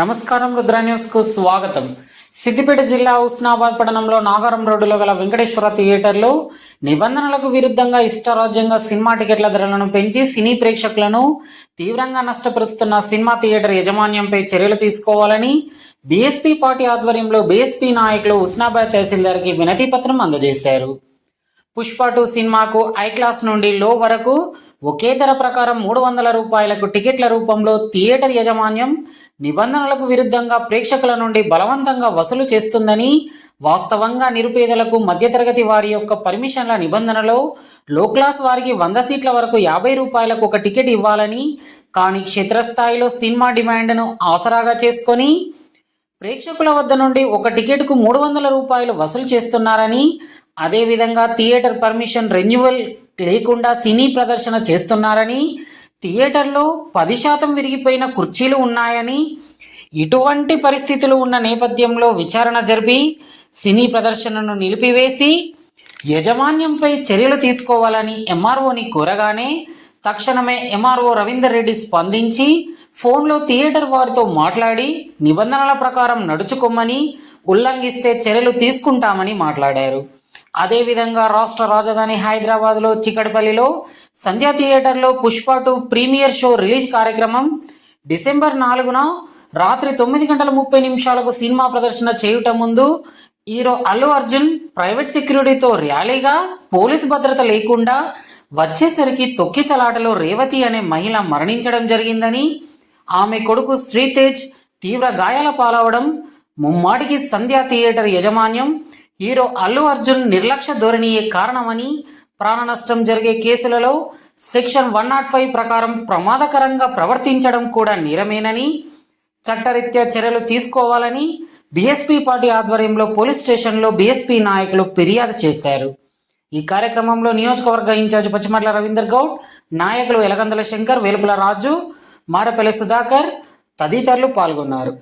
నమస్కారం, రుద్ర న్యూస్ కు స్వాగతం. సిద్దిపేట జిల్లా హుస్నాబాద్ పట్టణంలో నాగారం రోడ్డులో గల వెంకటేశ్వర థియేటర్లో నిబంధనలకు విరుద్ధంగా ఇష్టారాజ్యంగా సినిమా టికెట్ల ధరలను పెంచి సినీ ప్రేక్షకులను తీవ్రంగా నష్టపరుస్తున్న సినిమా థియేటర్ యాజమాన్యంపై చర్యలు తీసుకోవాలని బీఎస్పీ పార్టీ ఆధ్వర్యంలో బీఎస్పీ నాయకులు హుస్నాబాద్ తహసీల్దార్కి వినతి పత్రం అందజేశారు. పుష్ప 2 సినిమాకు ఐ క్లాస్ నుండి లో వరకు ఒకే ధర ప్రకారం 300 రూపాయలకు టికెట్ల రూపంలో థియేటర్ యాజమాన్యం నిబంధనలకు విరుద్ధంగా ప్రేక్షకుల నుండి బలవంతంగా వసూలు చేస్తుందని, వాస్తవంగా నిరుపేదలకు, మధ్యతరగతి వారి యొక్క పర్మిషన్ల నిబంధనలో లో క్లాస్ వారికి 100 సీట్ల వరకు 50 రూపాయలకు ఒక టికెట్ ఇవ్వాలని, కానీ క్షేత్రస్థాయిలో సినిమా డిమాండ్ను ఆసరాగా చేసుకొని ప్రేక్షకుల వద్ద నుండి ఒక టికెట్కు 300 రూపాయలు వసూలు చేస్తున్నారని, అదేవిధంగా థియేటర్ పర్మిషన్ రెన్యువల్ లేకుండా సినీ ప్రదర్శన చేస్తున్నారని, థియేటర్లో 10% విరిగిపోయిన కుర్చీలు ఉన్నాయని, ఇటువంటి పరిస్థితులు ఉన్న నేపథ్యంలో విచారణ జరిపి సినీ ప్రదర్శనను నిలిపివేసి యాజమాన్యంపై చర్యలు తీసుకోవాలని ఎంఆర్ఓని కోరగానే తక్షణమే ఎంఆర్ఓ రవీందర్ రెడ్డి స్పందించి ఫోన్లో థియేటర్ వారితో మాట్లాడి నిబంధనల ప్రకారం నడుచుకోమని, ఉల్లంఘిస్తే చర్యలు తీసుకుంటామని మాట్లాడారు. అదేవిధంగా రాష్ట్ర రాజధాని హైదరాబాద్లో చికడపల్లిలో సంధ్యా థియేటర్లో పుష్ప 2 ప్రీమియర్ షో రిలీజ్ కార్యక్రమం డిసెంబర్ 4న రాత్రి 9:30 సినిమా ప్రదర్శన చేయుట ముందు హీరో అల్లు అర్జున్ ప్రైవేట్ సెక్యూరిటీతో ర్యాలీగా పోలీసు భద్రత లేకుండా వచ్చేసరికి తొక్కిసలాటలో రేవతి అనే మహిళ మరణించడం జరిగిందని, ఆమె కొడుకు శ్రీతేజ్ తీవ్ర గాయాల పాలవడం ముమ్మాటికి సంధ్యా థియేటర్ యాజమాన్యం హీరో అల్లు అర్జున్ నిర్లక్ష్య ధోరణియే కారణమని, ప్రాణ నష్టం జరిగే కేసులలో సెక్షన్ 105 ప్రకారం ప్రమాదకరంగా ప్రవర్తించడం కూడా నేరమేనని, చట్టరీత్యా చర్యలు తీసుకోవాలని బీఎస్పీ పార్టీ ఆధ్వర్యంలో పోలీస్ స్టేషన్లో బీఎస్పీ నాయకులు ఫిర్యాదు చేశారు. ఈ కార్యక్రమంలో నియోజకవర్గ ఇన్ఛార్జ్ పచ్చిమట్ల రవీందర్ గౌడ్, నాయకులు ఎలగందల శంకర్, వేలుపుల రాజు, మారపల్లి సుధాకర్ తదితరులు పాల్గొన్నారు.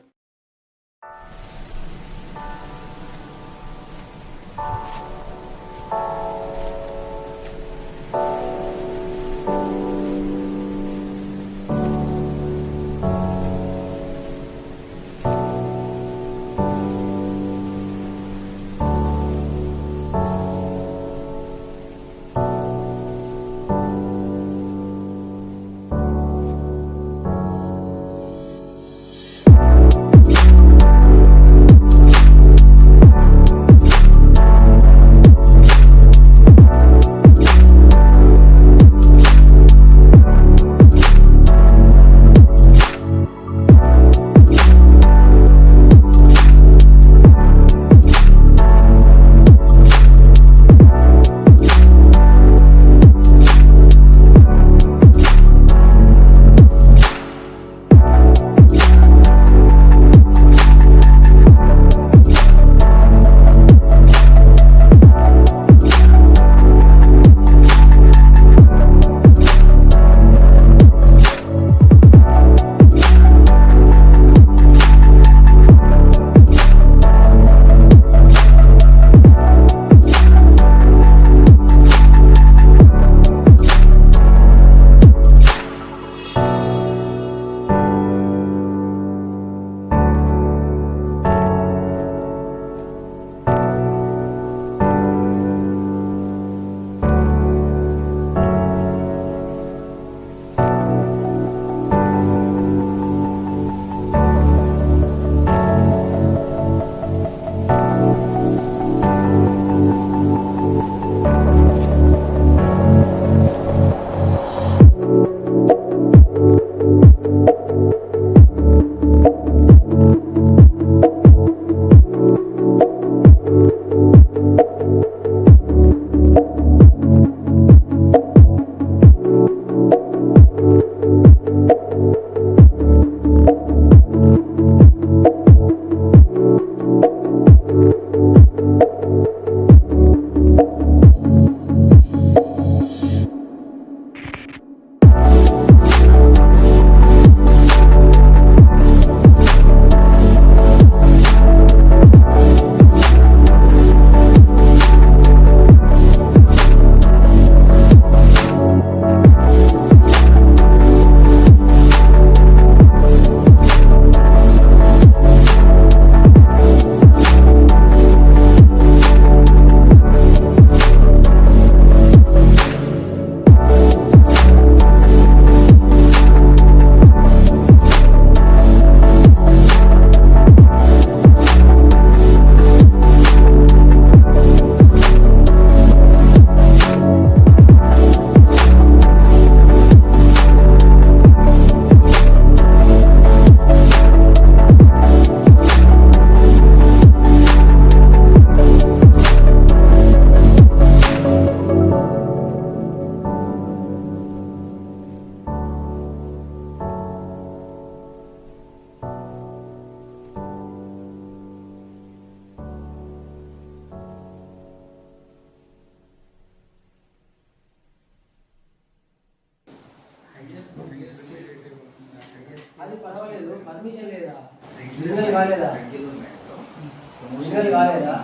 పర్మిషన్ లేదా? రెగ్యులర్ కాలేదా? రెగ్యులర్ కాలేదా?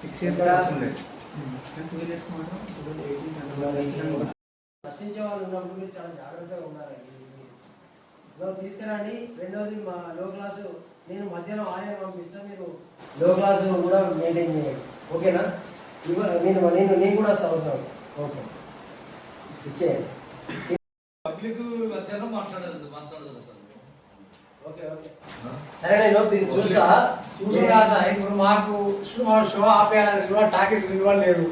6 years ఉండేది. ప్రశ్నించే వాళ్ళు ఉన్నప్పుడు మీరు చాలా జాగ్రత్తగా ఉండాలండి. తీసుకురండి. రెండోది మా లో క్లాసు నేను మధ్యాహ్నం 6 పంపిస్తాను, మీరు లో క్లాసు కూడా మెయింటైన్ చేయండి. ఓకేనా? నేను కూడా అవసరం. ఓకే, ఇచ్చేయండి. పబ్లిక్ మధ్యాహ్నం మాట్లాడదు ఓకే ఓకే సరే, నేను దీన్ని చూస్తా. ఇప్పుడు మాకు షో ఆపేయాలి, టాకీస్ విలువ లేదు,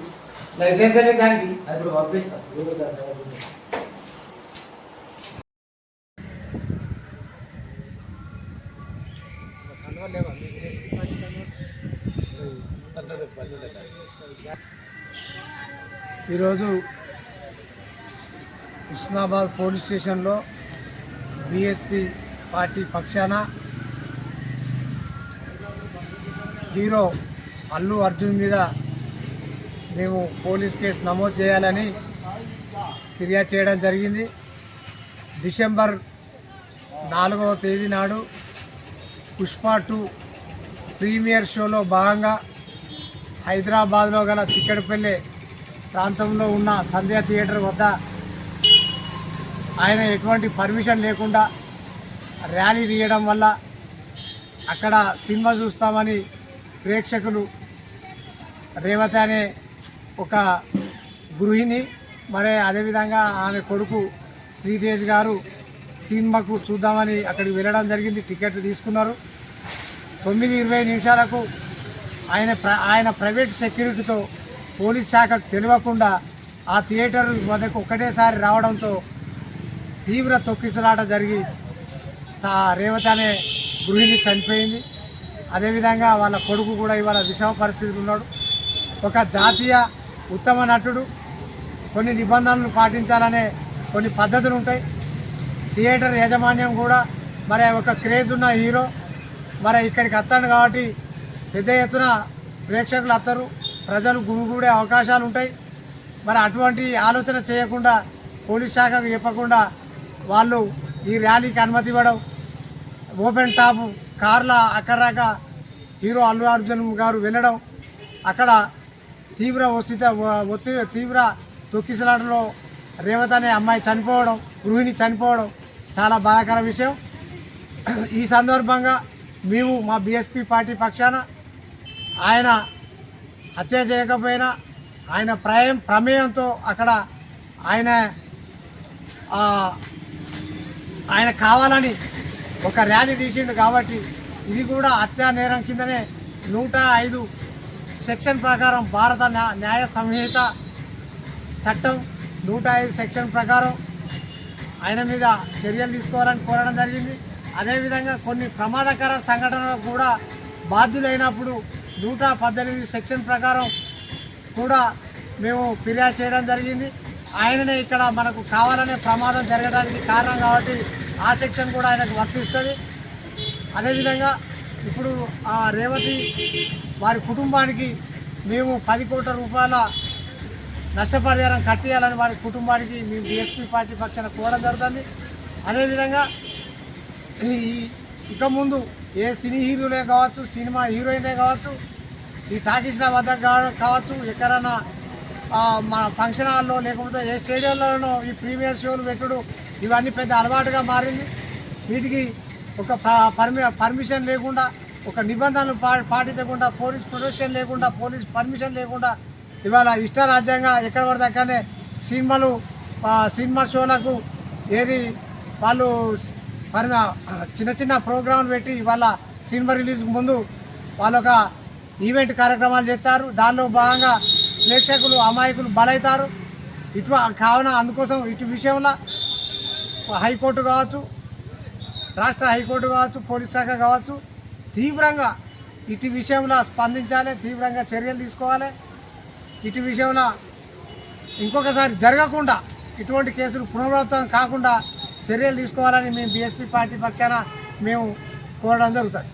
లైసెన్స్ అనేది దానికి ఇప్పుడు పంపిస్తాను. ఈరోజు హుస్నాబాద్ పోలీస్ స్టేషన్లో బీఎస్పీ పార్టీ పక్షాన హీరో అల్లు అర్జున్ మీద మేము పోలీస్ కేసు నమోదు చేయాలని ఫిర్యాదు చేయడం జరిగింది. డిసెంబర్ 4వ తేదీ నాడు పుష్ప 2 ప్రీమియర్ షోలో భాగంగా హైదరాబాద్లో గల చిక్కడపల్లి ప్రాంతంలో ఉన్న సంధ్యా థియేటర్ వద్ద ఆయన ఎటువంటి పర్మిషన్ లేకుండా ర్యాలీ తీయడం వల్ల అక్కడ సినిమా చూస్తామని ప్రేక్షకులు రేవతి అనే ఒక గృహిణి, మరి అదేవిధంగా ఆమె కొడుకు శ్రీతేజ్ గారు సినిమాకు చూద్దామని అక్కడికి వెళ్ళడం జరిగింది. టికెట్లు తీసుకున్నారు. 9:20 నిమిషాలకు ఆయన ప్రైవేట్ సెక్యూరిటీతో పోలీస్ శాఖకు తెలియకుండా ఆ థియేటర్ వద్దకు ఒకటేసారి రావడంతో తీవ్ర తొక్కిసలాట జరిగి రేవతి అనే గృహిణి చనిపోయింది. అదేవిధంగా వాళ్ళ కొడుకు కూడా ఇవాళ విషమ పరిస్థితిలో ఉన్నాడు. ఒక జాతీయ ఉత్తమ నటుడు, కొన్ని నిబంధనలు పాటించాలనే కొన్ని పద్ధతులు ఉంటాయి. థియేటర్ యాజమాన్యం కూడా మరి ఒక క్రేజ్ ఉన్న హీరో మరి ఇక్కడికి వస్తాడు కాబట్టి పెద్ద ఎత్తున ప్రేక్షకులు వస్తారు, ప్రజలు గుమిగూడే అవకాశాలు ఉంటాయి. మరి అటువంటి ఆలోచన చేయకుండా పోలీస్ శాఖకు చెప్పకుండా వాళ్ళు ఈ ర్యాలీకి అనుమతి ఇవ్వడం, ఓపెన్ టాప్ కార్ల అక్కడాక హీరో అల్లు అర్జున్ గారు వెళ్ళడం, అక్కడ తీవ్ర తొక్కిసలాటలో రేవతి అనే అమ్మాయి చనిపోవడం, గృహిణి చనిపోవడం చాలా బాధాకర విషయం. ఈ సందర్భంగా మేము మా బీఎస్పీ పార్టీ పక్షాన ఆయన హత్య చేయకపోయినా ఆయన ప్రమేయంతో అక్కడ ఆయన కావాలని ఒక ర్యాలీ తీసిండు కాబట్టి ఇది కూడా హత్యా నేరం కిందనే 105 సెక్షన్ ప్రకారం భారత న్యాయ సంహిత చట్టం 105 సెక్షన్ ప్రకారం ఆయన మీద చర్యలు తీసుకోవాలని కోరడం జరిగింది. అదేవిధంగా కొన్ని ప్రమాదకర సంఘటనలకు కూడా బాధ్యులైనప్పుడు 118 సెక్షన్ ప్రకారం కూడా మేము ఫిర్యాదు చేయడం జరిగింది. ఆయననే ఇక్కడ మనకు కావాలనే ప్రమాదం జరగడానికి కారణం కాబట్టి ఆ సెక్షన్ కూడా ఆయనకు వర్తిస్తుంది. అదేవిధంగా ఇప్పుడు ఆ రేవతి వారి కుటుంబానికి మేము 10 కోట్ల రూపాయల నష్టపరిహారం కట్టియాలని వారి కుటుంబానికి మేము బీఎస్పీ పార్టీ పక్షాన కోరడం జరుగుతుంది. అదేవిధంగా ఇక ముందు ఏ సినీ హీరోలే కావచ్చు, సినిమా హీరోయిన్లే కావచ్చు, ఈ టాకీస్ల వద్ద కావచ్చు, ఎక్కడైనా మన ఫంక్షన్ హాల్లో లేకపోతే ఏ స్టేడియంలోనో ఈ ప్రీమియర్ షోలు పెట్టుడు ఇవన్నీ పెద్ద అలవాటుగా మారింది. వీటికి ఒక పర్మిషన్ లేకుండా, ఒక నిబంధనలు పాటించకుండా, పోలీస్ ప్రొటెక్షన్ లేకుండా, పోలీస్ పర్మిషన్ లేకుండా ఇవాళ ఇష్టారాజ్యంగా ఎక్కడ పడితే అక్కడనే సినిమా షోలకు ఏది వాళ్ళు చిన్న చిన్న ప్రోగ్రాంలు పెట్టి ఇవాళ సినిమా రిలీజ్కి ముందు వాళ్ళు ఒక ఈవెంట్ కార్యక్రమాలు చేస్తారు. దానిలో భాగంగా ప్రేక్షకులు అమాయకులు బలవుతారు. కావున అందుకోసం ఇటు విషయంలో హైకోర్టు కావచ్చు, రాష్ట్ర హైకోర్టు కావచ్చు, పోలీస్ శాఖ కావచ్చు తీవ్రంగా ఇటు విషయంలో స్పందించాలి, తీవ్రంగా చర్యలు తీసుకోవాలి. ఇటు విషయంలో ఇంకొకసారి జరగకుండా ఇటువంటి కేసులు పునరావృతం కాకుండా చర్యలు తీసుకోవాలని మేము బీఎస్పీ పార్టీ పక్షాన మేము కోరడం జరుగుతుంది.